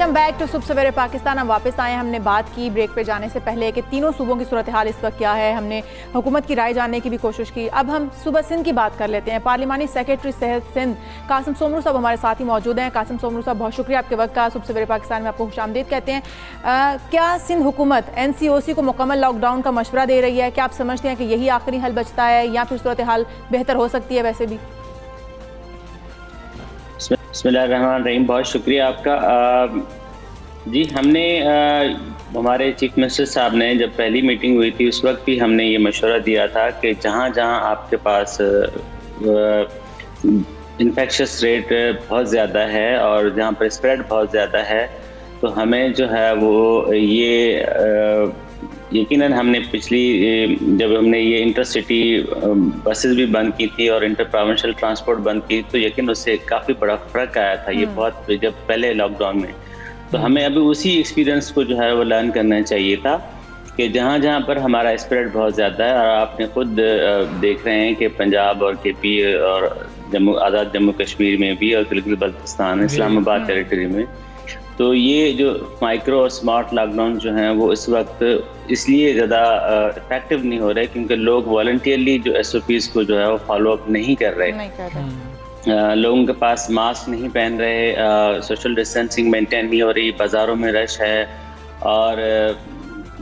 Welcome back to सुबह सवेरे पाकिस्तान। हम वापस आए। हमने बात की ब्रेक पे जाने से पहले कि तीनों सूबों की सूरत हाल इस वक्त क्या है। हमने हुकूमत की राय जानने की भी कोशिश की। अब हम सुबह सिंध की बात कर लेते हैं। पार्लिमानी सेक्रेटरी सेहत सिंध कासिम सोमरू साहब हमारे साथ ही मौजूद हैं। कासिम सोमरू साहब, बहुत शुक्रिया आपके वक्त का। सुबह सवेरे पाकिस्तान में आपको खुशामदीद कहते हैं। क्या सिंध हुकूमत NCOC को मुकम्मल लॉकडाउन का मशवरा दे रही है? क्या आप समझते हैं कि यही आखिरी हल बचता है या फिर सूरत हाल बेहतर हो सकती है? वैसे भी बिस्मिल्लाहिर्रहमानिर्रहीम, बहुत शुक्रिया आपका। जी, हमने हमारे चीफ मिनिस्टर साहब ने जब पहली मीटिंग हुई थी उस वक्त भी हमने ये मशवरा दिया था कि जहाँ जहाँ आपके पास इन्फेक्शस रेट बहुत ज़्यादा है और जहाँ पर स्प्रेड बहुत ज़्यादा है तो हमें जो है वो ये यकीनन हमने जब हमने ये इंटरसिटी बसेस भी बंद की थी और इंटर प्रोविंशियल ट्रांसपोर्ट बंद की तो यकीन उससे काफ़ी बड़ा फ़र्क आया था। ये बहुत जब पहले लॉकडाउन में, तो हमें अभी उसी एक्सपीरियंस को जो है वो लर्न करना चाहिए था कि जहाँ जहाँ पर हमारा स्प्रेड बहुत ज़्यादा है, और आपने खुद देख रहे हैं कि पंजाब और KP और आज़ाद जम्मू कश्मीर में भी और गिलगित बल्तिस्तान, इस्लामाबाद टेरिटरी में, तो ये जो माइक्रो और स्मार्ट लॉकडाउन जो हैं वो इस वक्त इसलिए ज़्यादा इफेक्टिव नहीं हो रहे क्योंकि लोग वॉलंटियरली जो SOPs को जो है वो फॉलो अप नहीं कर रहे। लोगों के पास मास्क नहीं पहन रहे, सोशल डिस्टेंसिंग मेंटेन नहीं हो रही, बाज़ारों में रश है और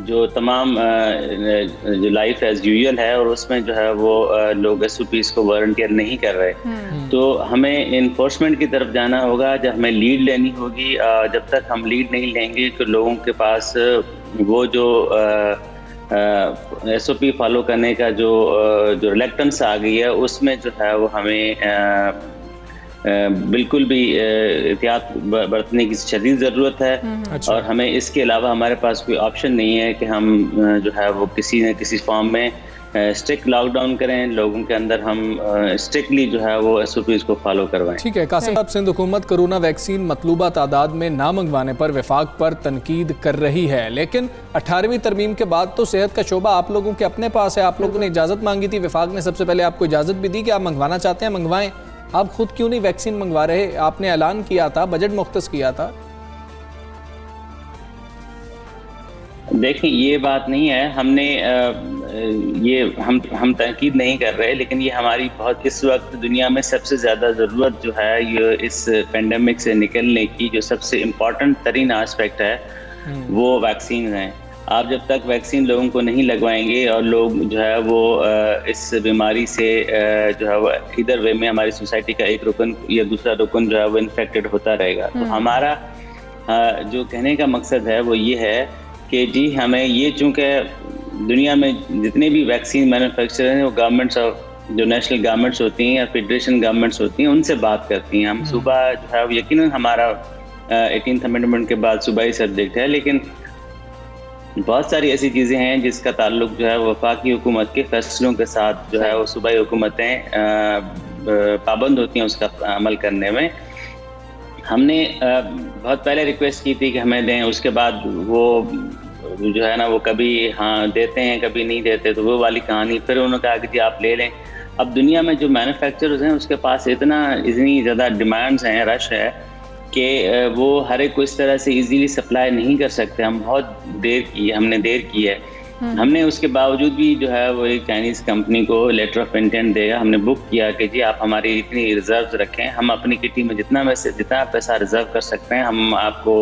जो तमाम जो लाइफ एज यूजुअल है और उसमें जो है वो लोग SOPs को वॉलंटियर नहीं कर रहे। तो हमें इन्फोर्समेंट की तरफ जाना होगा, जब हमें लीड लेनी होगी। जब तक हम लीड नहीं लेंगे तो लोगों के पास वो जो SOP फॉलो करने का जो रिलेक्टेंस आ गई है उसमें जो है वो हमें बिल्कुल भी एहतियात बरतने की शदीद ज़रूरत है। अच्छा। और हमें इसके अलावा हमारे पास कोई ऑप्शन नहीं है कि हम जो है वो किसी न किसी फॉर्म में स्ट्रिक्ट लॉकडाउन करें, लोगों के अंदर हम स्ट्रिक्टली जो है वो SOPs को फॉलो करवाएं। ठीक है कासिम साहब, सिंध हुकूमत कोरोना वैक्सीन मतलूबा तादाद में ना मंगवाने पर वफाक पर तनकीद कर रही है, लेकिन 18वीं तरमीम के बाद तो सेहत का शोबा आप लोगों के अपने पास है। आप लोगों ने इजाज़त मांगी थी, वफाक ने सबसे पहले आपको इजाज़त भी दी कि आप मंगवाना चाहते हैं मंगवाएं। आप खुद क्यों नहीं वैक्सीन मंगवा रहे? आपने ऐलान किया था, बजट मुख्तस किया था। देखें, ये बात नहीं है, हमने ये हम तनकीद नहीं कर रहे, लेकिन ये हमारी बहुत इस वक्त दुनिया में सबसे ज़्यादा ज़रूरत जो है ये इस पेंडेमिक से निकलने की जो सबसे इम्पॉर्टेंट तरीन आस्पेक्ट है वो वैक्सीन है। आप जब तक वैक्सीन लोगों को नहीं लगवाएंगे और लोग जो है वो इस बीमारी से जो है वो इधर वे में हमारी सोसाइटी का एक रुकन या दूसरा रुकन जो है वो इन्फेक्टेड होता रहेगा। तो हमारा जो कहने का मकसद है वो ये है कि जी हमें ये, चूँकि दुनिया में जितने भी वैक्सीन मैन्युफैक्चरर हैं वो गवर्नमेंट्स ऑफ जो नेशनल गवर्नमेंट्स होती हैं या फेडरेशन गवर्नमेंट्स होती हैं उनसे बात करती हैं। हम सुबह जो है यकीनन हमारा 18th अमेंडमेंट के बाद सूबाई सब्जेक्ट है, लेकिन बहुत सारी ऐसी चीज़ें हैं जिसका ताल्लुक जो है वफाकी हुकूमत के फैसलों के साथ जो है वो सूबाई हुकूमतें पाबंद होती हैं उसका अमल करने में। हमने बहुत पहले रिक्वेस्ट की थी कि हमें दें, उसके बाद वो जो है ना वो कभी हाँ देते हैं कभी नहीं देते, तो वो वाली कहानी। फिर उन्होंने कहा कि जी आप ले लें। अब दुनिया में जो मैन्युफैक्चरर्स हैं उसके पास इतनी ज़्यादा डिमांड्स हैं, रश है कि वो हर एक को इस तरह से इजीली सप्लाई नहीं कर सकते। हमने देर की है। हमने उसके बावजूद भी जो है वो एक चाइनीज़ कंपनी को लेटर ऑफ इंटेंट देगा, हमने बुक किया कि जी आप हमारी इतनी रिजर्व रखें, हम अपनी किटी में जितना पैसा रिजर्व कर सकते हैं हम आपको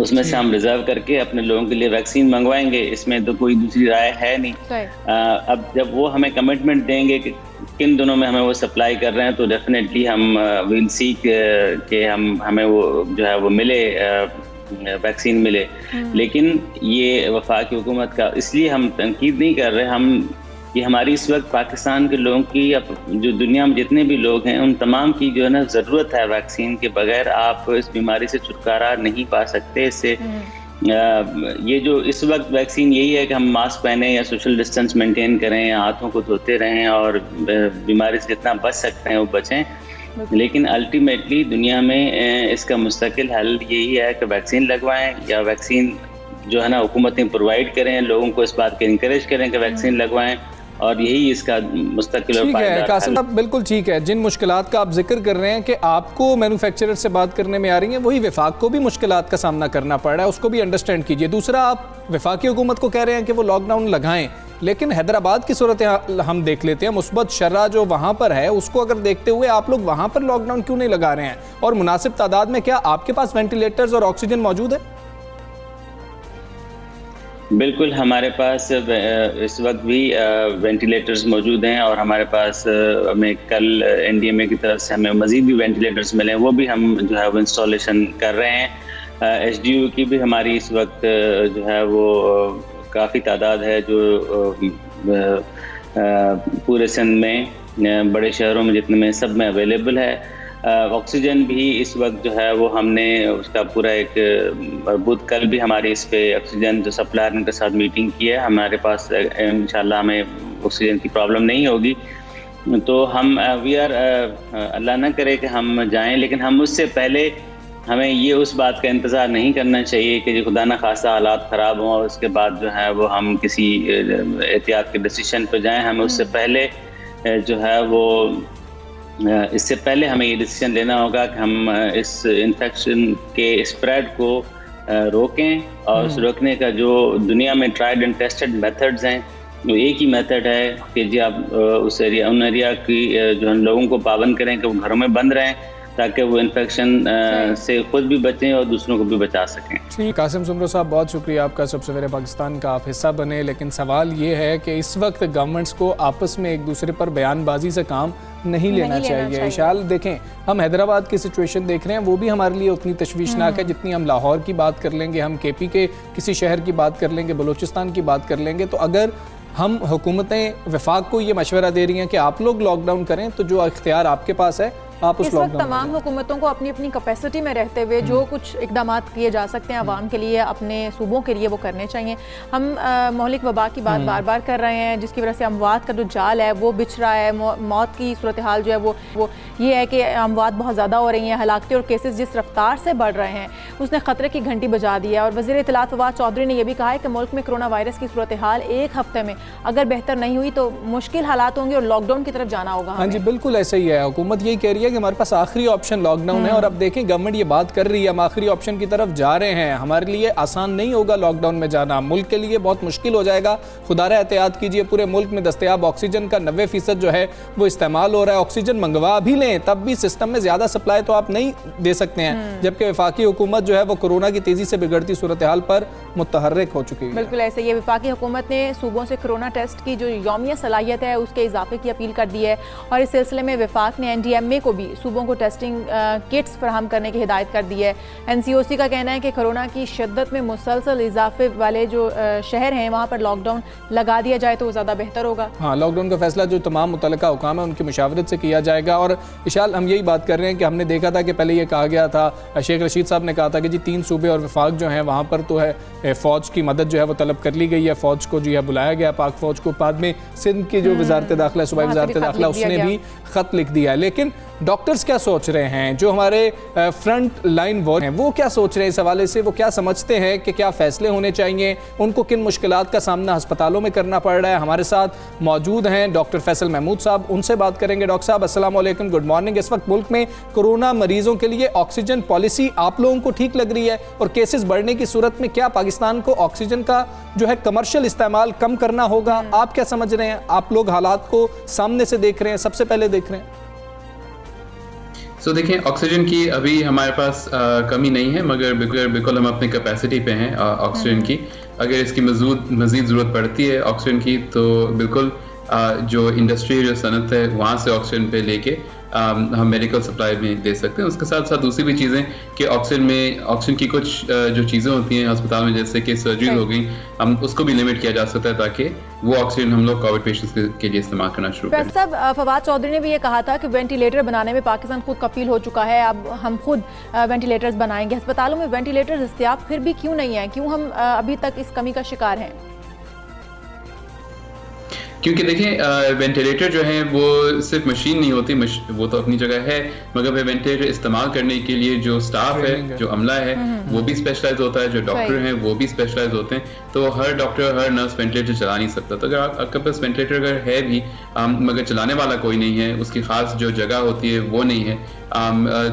उसमें से हम रिजर्व करके अपने लोगों के लिए वैक्सीन मंगवाएंगे। इसमें तो कोई दूसरी राय है नहीं। अब जब वो हमें कमिटमेंट देंगे कि किन दिनों में हमें वो सप्लाई कर रहे हैं तो डेफिनेटली हम विल सी के हमें वो जो है वो मिले, वैक्सीन मिले। लेकिन ये वफाकी हुकूमत का इसलिए हम तनकीद नहीं कर रहे, ये हमारी इस वक्त पाकिस्तान के लोगों की या जो दुनिया में जितने भी लोग हैं उन तमाम की जो है ना ज़रूरत है। वैक्सीन के बगैर आप इस बीमारी से छुटकारा नहीं पा सकते। इससे ये जो इस वक्त वैक्सीन यही है कि हम मास्क पहने या सोशल डिस्टेंस मेंटेन करें या हाथों को धोते रहें और बीमारी से जितना बच सकते हैं वो बचें। लेकिन अल्टीमेटली दुनिया में इसका मुस्तकिल हल यही है कि वैक्सीन लगवाएं या वैक्सीन जो है ना हुकूमतें प्रोवाइड करें, लोगों को इस बात के इनकरेज करें कि वैक्सीन लगवाएं और यही इसका मुस्तकिल और ठीक है पायदार कासिम हल। साहब, बिल्कुल ठीक है। जिन मुश्किलात का आप जिक्र कर रहे हैं कि आपको मैन्युफैक्चरर से बात करने में आ रही हैं, वही विफाक को भी मुश्किलात का सामना करना पड़ रहा है, उसको भी अंडरस्टैंड कीजिए। दूसरा, आप विफाकी हुकूमत को कह रहे हैं कि वो लॉकडाउन लगाएं, लेकिन हैदराबाद की सूरत हम देख लेते हैं। मुस्बत शर्रा जो वहाँ पर है उसको अगर देखते हुए आप लोग वहाँ पर लॉकडाउन क्यों नहीं लगा रहे हैं? और मुनासिब तादाद में क्या आपके पास वेंटिलेटर्स और ऑक्सीजन मौजूद है? बिल्कुल, हमारे पास इस वक्त भी वेंटिलेटर्स मौजूद हैं और हमारे पास हमें कल एनडीएमए की तरफ से हमें मज़ीद भी वेंटिलेटर्स मिले हैं, वो भी हम जो है वो इंस्टॉलेशन कर रहे हैं। एसडीयू की भी हमारी इस वक्त जो है वो काफ़ी तादाद है जो पूरे सिंध में बड़े शहरों में जितने में सब में अवेलेबल है। ऑक्सीजन भी इस वक्त जो है वो हमने उसका पूरा एक मजबूत, कल भी हमारी इस पे ऑक्सीजन जो सप्लायर के साथ मीटिंग की है। हमारे पास इंशाल्लाह हमें ऑक्सीजन की प्रॉब्लम नहीं होगी। तो हम वी आर अल्लाह ना करे कि हम जाएं, लेकिन हम उससे पहले हमें ये उस बात का इंतज़ार नहीं करना चाहिए कि जो खुदा न खासा हालात ख़राब हों और उसके बाद जो है वो हम किसी एहतियात के डिसीजन पर जाएं। हमें उससे पहले जो है वो इससे पहले हमें ये डिसीजन लेना होगा कि हम इस इन्फेक्शन के स्प्रेड को रोकें, और उस रोकने का जो दुनिया में ट्राइड एंड टेस्टेड मेथड्स हैं, वो एक ही मेथड है कि जी आप उन एरिया की जो हम लोगों को पाबंद करें कि वो घरों में बंद रहें, ताकि वो इन्फेक्शन से खुद भी बचें और दूसरों को भी बचा सकें। ठीक, कासिम सुमरो साहब बहुत शुक्रिया आपका, सबसे पहले पाकिस्तान का आप हिस्सा बने। लेकिन सवाल ये है कि इस वक्त गवर्नमेंट्स को आपस में एक दूसरे पर बयानबाजी से काम नहीं लेना चाहिए। इशाल देखें, हम हैदराबाद की सिचुएशन देख रहे हैं, वो भी हमारे लिए उतनी तशवीशनाक है जितनी हम लाहौर की बात कर लेंगे, हम केपी के किसी शहर की बात कर लेंगे, बलूचिस्तान की बात कर लेंगे। तो अगर हम हुकूमतें वफाक को ये मशवरा दे रही हैं कि आप लोग लॉकडाउन करें, तो जो इख्तियार आपके पास है आप उस इस वक्त तमाम हुकूमतों को अपनी अपनी कैपेसिटी में रहते हुए जो कुछ इकदाम किए जा सकते हैं आवाम के लिए, अपने सूबों के लिए, वो करने चाहिए। हम मोहलिक वबा की बात बार बार कर रहे हैं, जिसकी वजह से अमवात का जो जाल है वो बिछ रहा है। मौत की सूरत हाल जो है वो ये है कि अमवात बहुत ज़्यादा हो रही हैं, हलाकतें और केसेस जिस रफ्तार से बढ़ रहे हैं उसने ख़तरे की घंटी बजा दी है। और वज़ीर इत्तलात फवाद चौधरी ने यह भी कहा है कि मुल्क में कोरोना वायरस की सूरत हाल एक हफ्ते में अगर बेहतर नहीं हुई तो मुश्किल हालात होंगे और लॉकडाउन की तरफ जाना होगा। हाँ जी, बिल्कुल ऐसा ही है। हुकूमत यही कह रही है कि हमारे पास आखिरी ऑप्शन लॉकडाउन है, और अब देखें गवर्नमेंट ये बात कर रही है, हम आखिरी ऑप्शन की तरफ जा रहे हैं। हमारे लिए आसान नहीं होगा लॉकडाउन में जाना, मुल्क के लिए बहुत मुश्किल हो जाएगा। खुदारा एहतियात कीजिए, पूरे मुल्क में दस्तयाब ऑक्सीजन का 90% जो है वो इस्तेमाल हो रहा है। ऑक्सीजन मंगवा भी लें तब भी सिस्टम में ज़्यादा सप्लाई तो आप नहीं दे सकते हैं, जबकि वफाकी हुकूमत जो है वो कोरोना की तेज़ी से बिगड़ती सूरत हाल पर मुतहर्रिक हो चुकी है। बिल्कुल ऐसे ही वफाकी हुकूमत ने सूबों से कोरोना टेस्ट की जो यौमिया सलाहियत है उसके इजाफे की अपील कर दी है, और इस सिलसिले में वफाक ने एनडीएमए को भी सूबों को टेस्टिंग किट्स फराहम करने की हिदायत कर दी है। एनसीओसी का कहना है कि कोरोना की शिद्दत में मुसलसल इजाफे वाले जो शहर हैं वहाँ पर लॉकडाउन लगा दिया जाए तो ज़्यादा बेहतर होगा। हाँ, लॉकडाउन का फैसला जो तमाम मुतल्लिका हुकाम है उनकी मुशावरत से किया जाएगा। और इशाल हम यही बात कर रहे हैं कि हमने देखा था कि पहले ये कहा गया था, शेख रशीद साहब ने कहा था कि जी 3 सूबे और वफाक जो हैं वहाँ पर तो है फ़ौज की मदद जो है वो तलब कर ली गई है, फ़ौज को जो है बुलाया गया, पाक फ़ौज को। बाद में सिंध की जो वज़ारत दाखिला, सूबाई वज़ारत दाखिला, उसने भी ख़त लिख दिया। लेकिन डॉक्टर्स क्या सोच रहे हैं, जो हमारे फ्रंट लाइन वॉर हैं वो क्या सोच रहे हैं इस हवाले से? वो क्या समझते हैं कि क्या फ़ैसले होने चाहिए, उनको किन मुश्किलात का सामना अस्पतालों में करना पड़ रहा है? हमारे साथ मौजूद हैं डॉक्टर फैसल महमूद साहब, उनसे बात करेंगे। डॉक्टर साहब अस्सलाम वालेकुम, गुड मॉर्निंग। इस वक्त मुल्क में कोरोना मरीजों के लिए ऑक्सीजन पॉलिसी आप लोगों को ठीक लग रही है? और केसेस बढ़ने की सूरत में क्या पाकिस्तान को ऑक्सीजन का जो है कमर्शियल इस्तेमाल कम करना होगा? आप क्या समझ रहे हैं? आप लोग हालात को सामने से देख रहे हैं, सबसे पहले देख रहे हैं। देखिए, ऑक्सीजन की अभी हमारे पास कमी नहीं है, मगर बिल्कुल हम अपनी कैपेसिटी पे हैं ऑक्सीजन की। अगर इसकी मज़ीद ज़रूरत पड़ती है ऑक्सीजन की तो बिल्कुल जो इंडस्ट्री, जो सनत है, वहाँ से ऑक्सीजन पे लेके हम मेडिकल सप्लाई में दे सकते हैं। उसके साथ साथ दूसरी भी चीज़ें कि ऑक्सीजन की कुछ जो चीज़ें होती हैं अस्पताल में, जैसे कि सर्जरी हो गई, हम उसको भी लिमिट किया जा सकता है ताकि वो ऑक्सीजन हम लोग कोविड पेशेंट्स के लिए इस्तेमाल करना शुरू करें। साहब, फवाद चौधरी ने भी ये कहा था कि वेंटिलेटर बनाने में पाकिस्तान खुद कफील हो चुका है, अब हम खुद वेंटिलेटर्स बनाएंगे। अस्पतालों में वेंटिलेटर्स दस्तयाब फिर भी क्यों नहीं है? क्यों हम अभी तक इस कमी का शिकार हैं? क्योंकि देखें वेंटिलेटर जो है वो सिर्फ मशीन नहीं होती, वो तो अपनी जगह है, मगर वे वेंटिलेटर इस्तेमाल करने के लिए जो स्टाफ है, जो अमला है, वो भी स्पेशलाइज होता है, जो डॉक्टर हैं वो भी स्पेशलाइज होते हैं। तो हर डॉक्टर, हर नर्स वेंटिलेटर चला नहीं सकता। तो अगर आपके पास वेंटिलेटर अगर है भी मगर चलाने वाला कोई नहीं है, उसकी खास जो जगह होती है वो नहीं है,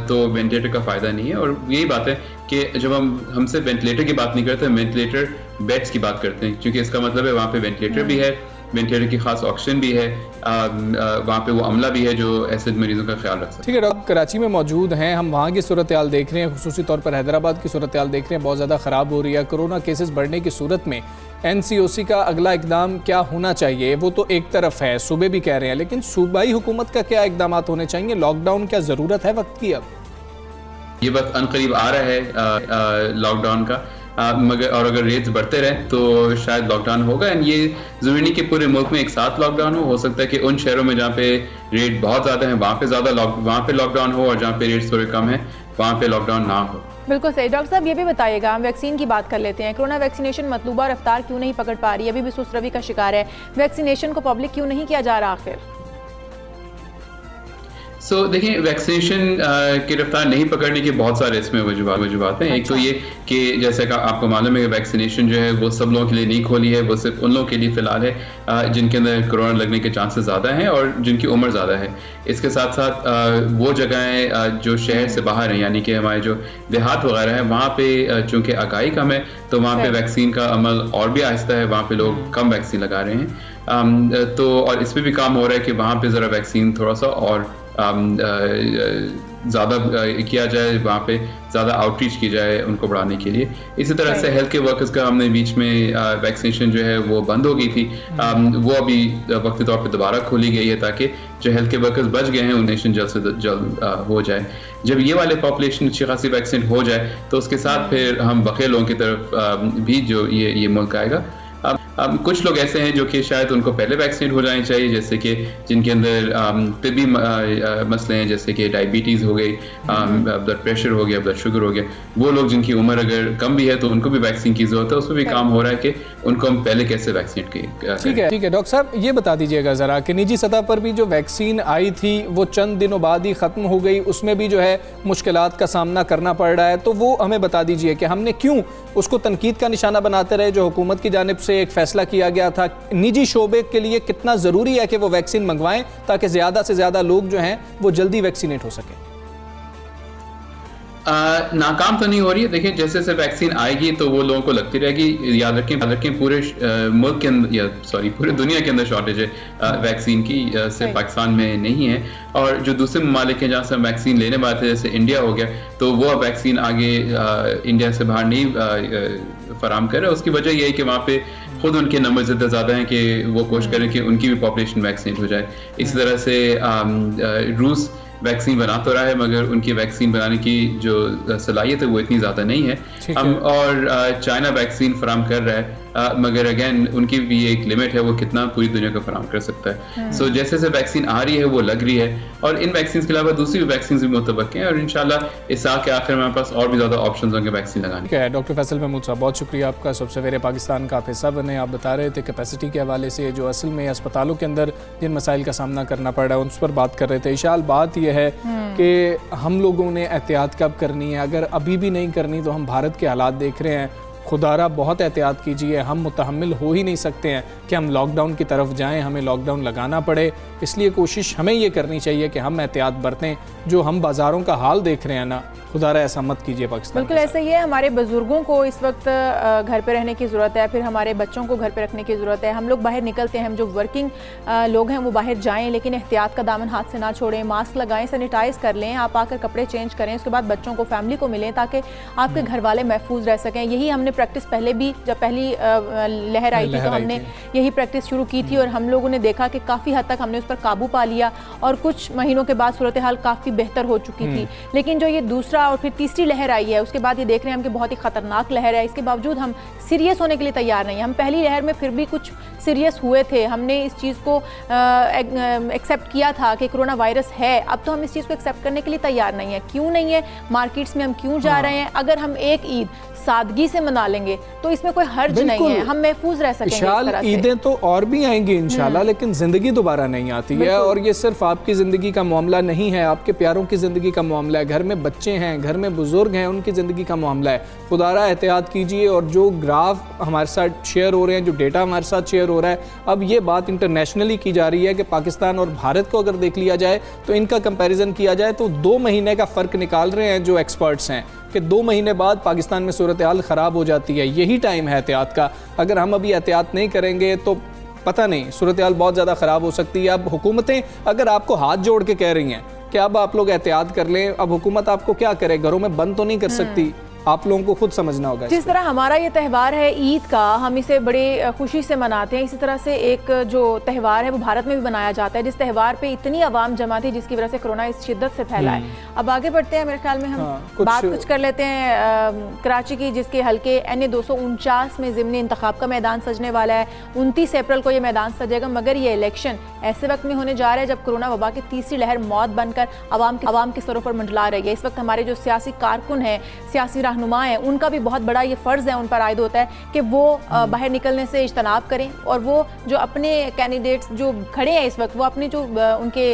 तो वेंटिलेटर का फ़ायदा नहीं है। और यही बात है कि जब हम सिर्फ वेंटिलेटर की बात नहीं करते, वेंटिलेटर बेड्स की बात करते हैं, क्योंकि इसका मतलब है वहाँ पे वेंटिलेटर भी है, वेंटिलेटर की खास ऑक्सीजन भी है, वहाँ पे वो अमला भी है जो ऐसे मरीजों का ख्याल रख सकते हैं। ठीक है डॉक्टर, कराची में मौजूद हैं, हम वहाँ की सूरत हाल देख रहे हैं, खुसूसी तौर पर हैदराबाद की सूरत हाल देख रहे हैं, बहुत ज़्यादा ख़राब हो रही है। कोरोना केसेस बढ़ने की सूरत में NCOC का अगला इकदाम क्या होना चाहिए? वो तो एक तरफ है, सूबे भी कह रहे हैं, लेकिन सूबाई हुकूमत का क्या इकदाम होने चाहिए? लॉकडाउन क्या ज़रूरत है वक्त की? अब ये वक्त अनकरीब आ रहा है लॉकडाउन का, मगर और अगर रेट्स बढ़ते रहे तो शायद लॉकडाउन होगा। एंड ये ज़रूरी नहीं कि पूरे मुल्क में एक साथ लॉकडाउन हो सकता है कि उन शहरों में जहाँ पे रेट बहुत ज़्यादा है वहाँ पे लॉकडाउन हो, और जहाँ पे रेट्स थोड़े कम है वहाँ पे लॉकडाउन ना हो। बिल्कुल सही। डॉक्टर साहब ये भी बताइएगा, हम वैक्सीन की बात कर लेते हैं। कोरोना वैक्सीनेशन मतलूबा रफ्तार क्यों नहीं पकड़ पा रही? अभी भी सुस्त रवि का शिकार है। वैक्सीनेशन को पब्लिक क्यों नहीं किया जा रहा आखिर? देखिए, वैक्सीनेशन की रफ्तार नहीं पकड़ने के बहुत सारे इसमें वजूहात हैं। एक तो ये कि जैसे कि आपको मालूम है कि वैक्सीनेशन जो है वो सब लोगों के लिए नहीं खोली है, वो सिर्फ उन लोगों के लिए फ़िलहाल है जिनके अंदर कोरोना लगने के चांसेस ज़्यादा हैं और जिनकी उम्र ज़्यादा है। इसके साथ साथ वो जगहें जो शहर से बाहर हैं, यानी कि हमारे जो देहात वगैरह है, वहाँ पे चूँकि आगाही कम है तो वहाँ पे वैक्सीन का अमल और भी आहिस्ता है, वहाँ पे लोग कम वैक्सीन लगा रहे हैं। तो और इस पर भी काम हो रहा है कि वहाँ पे ज़रा वैक्सीन थोड़ा सा और ज़्यादा किया जाए, वहाँ पे ज़्यादा आउटरीच की जाए उनको बढ़ाने के लिए। इसी तरह से हेल्थ केयर वर्कर्स का हमने बीच में वैक्सीनेशन जो है वो बंद हो गई थी, वो अभी वक्ती तौर पे दोबारा खोली गई है ताकि जो हेल्थ केयर वर्कर्स बच गए हैं उन्हें जल्द से जल्द हो जाए। जब ये वाले पॉपुलेशन अच्छी खासी वैक्सीन हो जाए तो उसके साथ फिर हम बाकी लोगों की तरफ भी जो ये मुल्क आएगा। अब कुछ लोग ऐसे हैं जो कि शायद उनको पहले वैक्सीनेट हो जानी चाहिए, जैसे कि जिनके अंदर तिब्बी मसले हैं, जैसे कि डायबिटीज़ हो गई, ब्लड प्रेशर हो गया, ब्लड शुगर हो गया। वो लोग जिनकी उम्र अगर कम भी है तो उनको भी वैक्सीन की ज़रूरत है। उसमें भी काम हो रहा है कि उनको हम पहले कैसे वैक्सीनेट करें। ठीक है डॉक्टर साहब, ये बता दीजिएगा ज़रा कि निजी सतह पर भी जो वैक्सीन आई थी वो चंद दिनों बाद ही ख़त्म हो गई, उसमें भी जो है मुश्किलात का सामना करना पड़ रहा है, तो वो हमें बता दीजिए कि हमने क्यों उसको तनकीद का निशाना बनाते रहे? जो हुकूमत की जानिब से एक फैसला किया गया था, निजी शोबे के लिए कितना ज़रूरी है कि वो वैक्सीन मंगवाएं ताकि ज़्यादा से ज़्यादा लोग जो हैं वो जल्दी वैक्सीनेट हो सकें? नाकाम तो नहीं हो रही है। देखिए, जैसे जैसे वैक्सीन आएगी तो वो लोगों को लगती रहेगी। याद रखें पूरे मुल्क के अंदर पूरे दुनिया के अंदर शॉर्टेज है वैक्सीन की, सिर्फ पाकिस्तान में नहीं है। और जो दूसरे ममालिक हैं जहाँ से हम वैक्सीन लेने वाले थे, जैसे इंडिया हो गया, तो वो अब वैक्सीन आगे इंडिया से बाहर नहीं फराम कर रहा है। उसकी वजह यह है कि वहाँ पे खुद उनके नंबर इतने ज़्यादा हैं कि वो कोशिश करें कि उनकी भी पॉपुलेशन वैक्सीनेट हो जाए। इसी तरह से रूस वैक्सीन बना तो रहा है मगर उनकी वैक्सीन बनाने की जो सलाहियत है वो इतनी ज़्यादा नहीं है। और चाइना वैक्सीन फराम कर रहा है, मगर अगेन उनकी भी एक लिमिट है, वो कितना पूरी दुनिया को फराम कर सकता है। सो जैसे जैसे वैक्सीन आ रही है वो लग रही है, और इन वैक्सीन के अलावा दूसरी वैक्सीन भी मुतबक्के हैं, और इंशाल्लाह इस साल के आखिर में हमारे पास और भी ज़्यादा ऑप्शन होंगे वैक्सीन लगाने के। डॉक्टर फैसल महमूद साहब, बहुत शुक्रिया आपका। सबसे पहले पाकिस्तान का आप हिस्सा बने। आप बता रहे थे कैपेसिटी के हवाले से जो असल में अस्पतालों के अंदर जिन मसाइल का सामना करना पड़ रहा है उस पर बात कर रहे थे। इशाल बात यह है कि हम लोगों ने एहतियात कब करनी है? अगर अभी भी नहीं करनी तो हम भारत के हालात देख रहे हैं, खुदारा बहुत एहतियात कीजिए। हम मुतहम्मिल हो ही नहीं सकते हैं कि हम लॉकडाउन की तरफ जाएं, हमें लॉकडाउन लगाना पड़े। इसलिए कोशिश हमें ये करनी चाहिए कि हम एहतियात बरतें। जो हम बाज़ारों का हाल देख रहे हैं ना, खुदारा ऐसा मत कीजिए पाकिस्तान। बिल्कुल ऐसा ही है। हमारे बुजुर्गों को इस वक्त घर पे रहने की ज़रूरत है, फिर हमारे बच्चों को घर पे रखने की ज़रूरत है। हम लोग बाहर निकलते हैं, हम जो वर्किंग लोग हैं वो बाहर जाएं, लेकिन एहतियात का दामन हाथ से ना छोड़ें। मास्क लगाएं, सैनिटाइज कर लें, आप आकर कपड़े चेंज करें, उसके बाद बच्चों को, फैमिली को मिलें ताकि आपके घर वाले महफूज रह सकें। यही हमने प्रैक्टिस पहले भी, जब पहली लहर आई थी तो हमने यही प्रैक्टिस शुरू की थी, और हम लोगों ने देखा कि काफ़ी हद तक हमने उस पर काबू पा लिया, और कुछ महीनों के बाद सूरत हाल काफ़ी बेहतर हो चुकी थी। लेकिन जो ये दूसरा दूसरा और फिर तीसरी लहर आई है, उसके बाद ये देख रहे हैं हम कि बहुत ही ख़तरनाक लहर है, इसके बावजूद हम सीरियस होने के लिए तैयार नहीं हैं। हम पहली लहर में फिर भी कुछ सीरियस हुए थे, हमने इस चीज़ को एक्सेप्ट किया था कि कोरोना वायरस है। अब तो हम इस चीज़ को एक्सेप्ट करने के लिए तैयार नहीं है। क्यों नहीं है? मार्केट्स में हम क्यों जा रहे हैं? अगर हम एक ईद सादगी से मना लेंगे तो इसमें कोई हर्ज नहीं है, हम महफूज रह सकेंगे। विशाल, ईदें तो और भी आएंगी इंशाल्लाह, लेकिन जिंदगी दोबारा नहीं आती है। और ये सिर्फ आपकी ज़िंदगी का मामला नहीं है, आपके प्यारों की ज़िंदगी का मामला है, घर में बच्चे हैं, घर में बुजुर्ग हैं, उनकी ज़िंदगी का मामला है। खुदारा एहतियात कीजिए। और जो ग्राफ हमारे साथ शेयर हो रहे हैं, जो डेटा हमारे साथ शेयर हो रहा है, अब ये बात इंटरनेशनली की जा रही है कि पाकिस्तान और भारत को अगर देख लिया जाए तो इनका कंपैरिजन किया जाए तो 2 महीने का फ़र्क निकाल रहे हैं जो एक्सपर्ट्स हैं कि 2 महीने बाद पाकिस्तान में सूरत हाल ख़राब हो जाती है। यही टाइम है एहतियात का। अगर हम अभी एहतियात नहीं करेंगे तो पता नहीं, सूरत हाल बहुत ज़्यादा ख़राब हो सकती है। अब हुकूमतें अगर आपको हाथ जोड़ के कह रही हैं कि अब आप लोग एहतियात कर लें, अब हुकूमत आपको क्या करे? घरों में बंद तो नहीं कर सकती, आप लोगों को खुद समझना होगा। जिस तरह हमारा ये त्यौहार है ईद का, हम इसे बड़े खुशी से मनाते हैं, इसी तरह से एक जो त्यौहार है वो भारत में भी मनाया जाता है, जिस त्यौहार पे इतनी आवाम जमा थी जिसकी वजह से कोरोना इस शिद्दत से फैला है। अब आगे बढ़ते हैं, मेरे ख्याल में हम बात कुछ कर लेते हैं कराची की, जिसके हल्के NA 249 में ज़िमनी इंतखाब का मैदान सजने वाला है। 29 अप्रैल को ये मैदान सजेगा, मगर ये इलेक्शन ऐसे वक्त में होने जा रहा है जब कोरोना वबा की तीसरी लहर मौत बनकर आवाम के सरों पर मंडला रही है। इस वक्त हमारे जो सियासी कारकुन हैं, सियासी रहनुमा हैं, उनका भी बहुत बड़ा ये फ़र्ज़ है, उन पर आयद होता है कि वो बाहर निकलने से इज्तनाब करें और वो जो अपने कैंडिडेट्स जो खड़े हैं इस वक्त, वो अपने जो उनके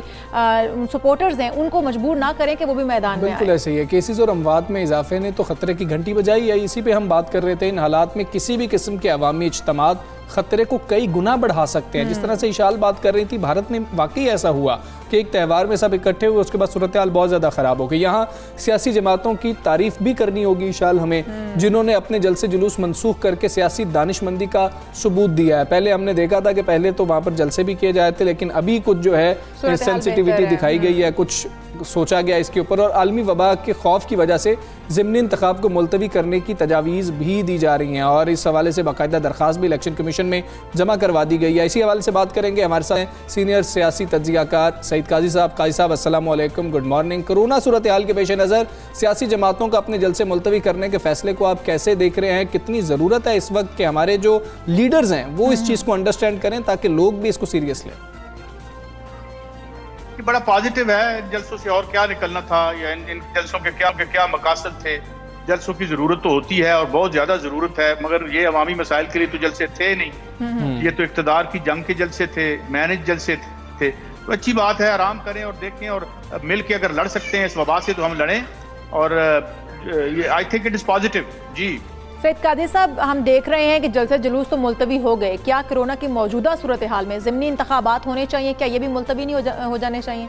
सपोर्टर्स हैं उनको मजबूर ना करें कि वो भी मैदान में आए। बिल्कुल ऐसे ही है। केसेस और अमवात में इजाफे ने तो ख़तरे की घंटी बजाई है। इसी पे हम बात कर रहे थे। इन हालात में किसी भी किस्म के अवामी इज्तिमात खतरे को कई गुना बढ़ा सकते हैं। जिस तरह से इशाल बात कर रही थी, भारत में वाकई ऐसा हुआ कि एक त्यौहार में सब इकट्ठे हुए, उसके बाद सूरत हाल बहुत ज़्यादा ख़राब हो गई। यहाँ सियासी जमातों की तारीफ भी करनी होगी इशाल हमें, जिन्होंने अपने जलसे जुलूस मनसूख करके सियासी दानिशमंदी का सबूत दिया है। पहले हमने देखा था कि पहले तो वहाँ पर जलसे भी किए जाए थे, लेकिन अभी कुछ जो है सेंसिटिविटी दिखाई गई है, कुछ सोचा गया इसके ऊपर। और आलमी वबा के खौफ की वजह से ज़िमनी इंतखाब को मुलतवी करने की तजावीज़ भी दी जा रही हैं और इस हवाले से बाकायदा दरख्वास्त भी इलेक्शन कमीशन में जमा करवा दी गई है। इसी हवाले से बात करेंगे। हमारे साथ सीनियर सियासी तज्ज़ियाकार सईद काजी साहब। काजी साहब अस्सलाम वालेकुम, गुड मॉर्निंग। कोरोना सूरत हाल के पेश नज़र सियासी जमातों का अपने जलसे मुलतवी करने के फैसले को आप कैसे देख रहे हैं? कितनी ज़रूरत है इस वक्त कि हमारे जो लीडर्स हैं वो इस चीज़ को अंडरस्टैंड करें ताकि लोग भी इसको सीरियस लें? बड़ा पॉजिटिव है। जलसों से और क्या निकलना था, या इन जलसों के क्या मकासद थे? जलसों की ज़रूरत तो होती है और बहुत ज़्यादा ज़रूरत है, मगर ये अवामी मसाइल के लिए तो जलसे थे नहीं। ये तो इक़्तिदार की जंग के जलसे थे, मैनेज जलसे थे। तो अच्छी बात है, आराम करें और देखें और मिल के अगर लड़ सकते हैं इस वबा से तो हम लड़ें। और ये I think it is positive. जी सईद कादी साहब, हम देख रहे हैं कि जलसे जुलूस तो मुलतवी हो गए, क्या कोरोना की मौजूदा सूरत हाल में ज़िमनी इंतखाबात होने चाहिए? क्या ये भी मुलतवी नहीं हो जाने चाहिए?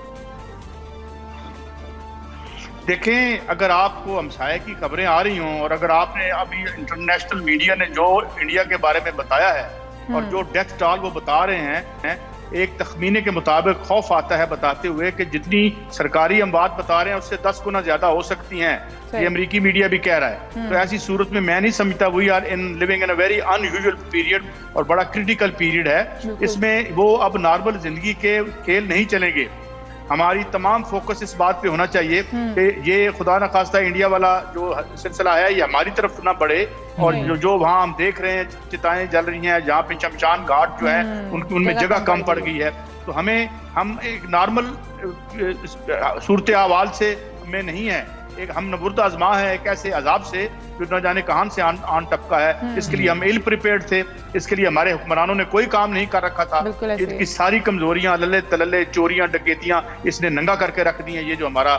देखें, अगर आपको हमसाये की खबरें आ रही हों और अगर आपने अभी इंटरनेशनल मीडिया ने जो इंडिया के बारे में बताया है और जो डेथ टॉल वो बता रहे हैं, एक तखमीने के मुताबिक खौफ आता है बताते हुए कि जितनी सरकारी अमवात बता रहे हैं उससे 10 गुना ज्यादा हो सकती हैं। ये अमेरिकी मीडिया भी कह रहा है। तो ऐसी सूरत में मैं नहीं समझता we are living in a very unusual period और बड़ा क्रिटिकल पीरियड है। इसमें वो अब नॉर्मल जिंदगी के खेल नहीं चलेंगे। हमारी तमाम फोकस इस बात पे होना चाहिए कि ये खुदा न खास्ता इंडिया वाला जो सिलसिला है ये हमारी तरफ ना बढ़े और जो वहाँ हम देख रहे हैं चिताएं जल रही हैं, जहाँ पे शमशान घाट जो है उनमें जगह कम पड़ गई है, तो हम एक नॉर्मल सूरत अहवाल से में नहीं है। एक हम नबुर्द आजमा है एक ऐसे अजाब से जो न जाने कहां से आन टपका है। इसके लिए हम इल प्रिपेयर्ड थे, इसके लिए हमारे हुक्मरानों ने कोई काम नहीं कर रखा था। इनकी सारी कमजोरियां, लल्ले तलल्ले, चोरियां, डकैतियां इसने नंगा करके रख दी हैं ये जो हमारा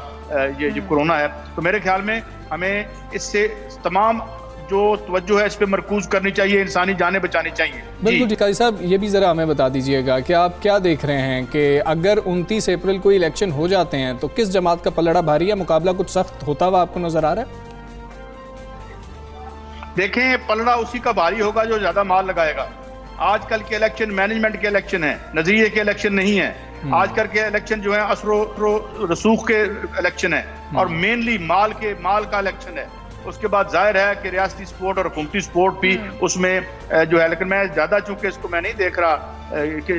ये जो कोरोना है। तो मेरे ख्याल में हमें इससे तमाम जो तवज्जो है इस पे मरकूज करनी चाहिए, इंसानी जानें बचानी चाहिए। बिल्कुल जी। काजी साहब, ये भी ज़रा हमें बता दीजिएगा कि आप क्या देख रहे हैं कि अगर 29 अप्रैल को इलेक्शन हो जाते हैं तो किस जमात का पलड़ा भारी है? मुकाबला कुछ सख्त होता हुआ आपको नजर आ रहा है? देखें, पलड़ा उसी का भारी होगा जो ज्यादा माल लगाएगा। आजकल के इलेक्शन मैनेजमेंट के इलेक्शन है, नजरिए के इलेक्शन नहीं है। आजकल के इलेक्शन जो है असरो रसूख के इलेक्शन है और मेनली माल का इलेक्शन है। उसके बाद जाहिर है कि रियासती स्पोर्ट और हुकूमती स्पोर्ट भी उसमें जो है, लेकिन मैं ज़्यादा चूँकि इसको मैं नहीं देख रहा कि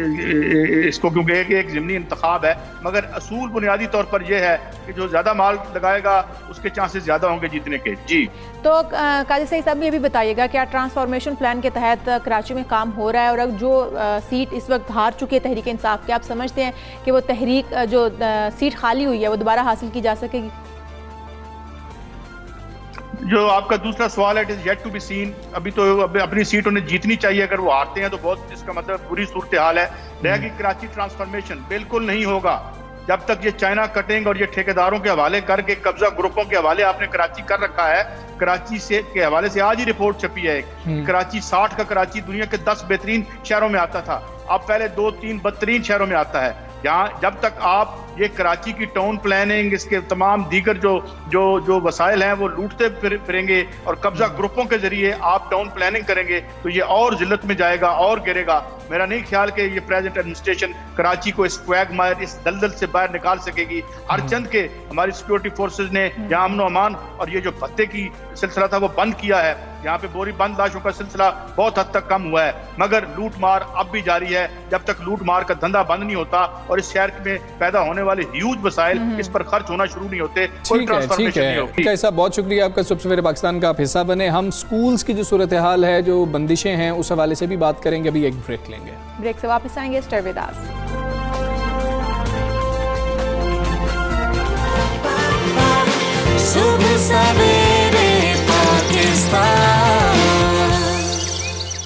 इसको, क्योंकि एक ज़िमनी इंतखाब है, मगर असूल बुनियादी तौर पर यह है कि जो ज़्यादा माल लगाएगा उसके चांसेस ज़्यादा होंगे जीतने के। जी तो काजी सईद साहब ये भी बताइएगा, क्या ट्रांसफॉर्मेशन प्लान के तहत कराची में काम हो रहा है, और जो सीट इस वक्त हार चुकी है तहरीक इंसाफ, क्या आप समझते हैं कि वो तहरीक जो सीट खाली हुई है वो दोबारा हासिल की जा सकेगी? जो आपका दूसरा सवाल है, it is yet to be seen. अभी तो अपनी सीट उन्हें जीतनी चाहिए, अगर वो हारते हैं तो बहुत इसका मतलब बुरी सूरत हाल है। रहेगी कराची ट्रांसफॉर्मेशन, बिल्कुल नहीं होगा जब तक ये चाइना कटिंग और ये ठेकेदारों के हवाले करके कब्जा ग्रुपों के हवाले आपने कराची कर रखा है। कराची से के हवाले से आज ही रिपोर्ट छपी है कराची 60 का कराची दुनिया के 10 बेहतरीन शहरों में आता था, अब पहले 2-3 बदतरीन शहरों में आता है। यहाँ जब तक आप ये कराची की टाउन प्लानिंग, इसके तमाम दीगर जो वसाइल हैं वो लूटते फिरेंगे और कब्जा ग्रुपों के जरिए आप टाउन प्लानिंग करेंगे तो ये और जिल्लत में जाएगा और गिरेगा। मेरा नहीं ख्याल कि ये प्रेजेंट एडमिनिस्ट्रेशन कराची को इस क्वैगमायर, इस दलदल से बाहर निकाल सकेगी। हर चंद के हमारी सिक्योरिटी फोर्सेज ने यहाँ अमन अमान और ये जो भत्ते की सिलसिला था वो बंद किया है। यहाँ पे बोरी बंद लाशों का सिलसिला बहुत हद तक कम हुआ है, मगर लूट मार अब भी जारी है। जब तक लूट मार का धंधा बंद नहीं होता और इस शहर में पैदा होने वाले ह्यूज वसाइल इस पर खर्च होना शुरू नहीं होते, कोई ट्रांसफॉर्मेशन नहीं होगी। ठीक है साहब, बहुत शुक्रिया आपका। सबसे पहले पाकिस्तान का आप हिस्सा बने। हम स्कूल्स की जो सूरत हाल है, जो बंदिशें हैं, उस हवाले से भी बात करेंगे। अभी एक ब्रेक लेंगे, ब्रेक से वापस आएंगे। Stay with us. सुबह सवेरे पाकिस्तान।